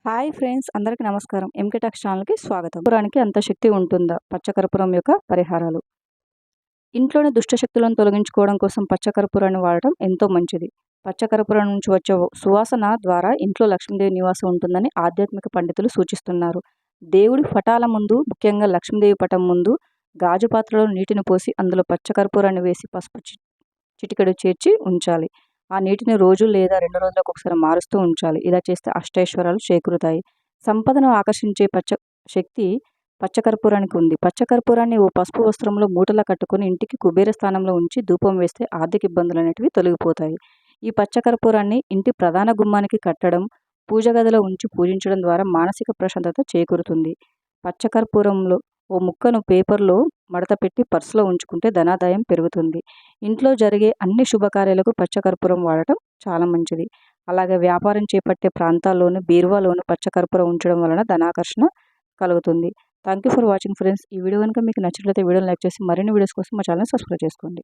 Hi friends, అందరికీ నమస్కారం. MK talks ఛానల్కి స్వాగతం. కర్పూరానికి అంత శక్తి ఉంటుందా? పచ్చకర్పూరం యొక్క పరిహారాలు. ఇంట్లోని దుష్ట శక్తులను తొలగించుకోవడం కోసం పచ్చకర్పూరాన్ని వాడటం ఎంతో మంచిది. పచ్చకర్పూరం నుంచి వచ్చే సువాసన ద్వారా ఇంట్లో లక్ష్మీదేవి నివాసం ఉంటుందని ఆధ్యాత్మిక పండితులు సూచిస్తున్నారు. దేవుడి పటాల ముందు, ముఖ్యంగా లక్ష్మీదేవి పటం ముందు గాజు పాత్రలో నీటిని పోసి అందులో పచ్చకర్పూరాన్ని వేసి పసుపు చిటికెడు చేర్చి ఉంచాలి. ఆ నీటిని రోజు లేదా 2 రోజులకు ఒకసారి మారుస్తూ ఉంచాలి. ఇలా చేస్తే అష్టైశ్వర్యాలు చేకూరుతాయి. సంపదను ఆకర్షించే శక్తి పచ్చకర్పూరానికి ఉంది. పచ్చకర్పూరాన్ని ఓ పసుపు వస్త్రంలో మూటలా కట్టుకుని ఇంటికి కుబేర స్థానంలో ఉంచి ధూపం వేస్తే ఆర్థిక ఇబ్బందులు అనేటివి తొలగిపోతాయి. ఈ పచ్చకర్పూరాన్ని ఇంటి ప్రధాన గుమ్మానికి కట్టడం, పూజ గదిలో ఉంచి పూజించడం ద్వారా మానసిక ప్రశాంతత చేకూరుతుంది. పచ్చకర్పూరంలో ఓ ముక్కను పేపర్లో మడత పెట్టి పర్సులో ఉంచుకుంటే ధనాదాయం పెరుగుతుంది. ఇంట్లో జరిగే అన్ని శుభకార్యాలకు పచ్చకర్పూరం వాడటం చాలా మంచిది. అలాగే వ్యాపారం చేపట్టే ప్రాంతాల్లోనూ బీరువాలోనూ పచ్చకర్పూరం ఉంచడం వలన ధనాకర్షణ కలుగుతుంది. Thank you for watching friends. ఈ వీడియో కనుక మీకు నచ్చినట్లయితే వీడియోని లైక్ చేసి మరిన్ని వీడియోస్ కోసం మా ఛానల్ని సబ్స్క్రైబ్ చేసుకోండి.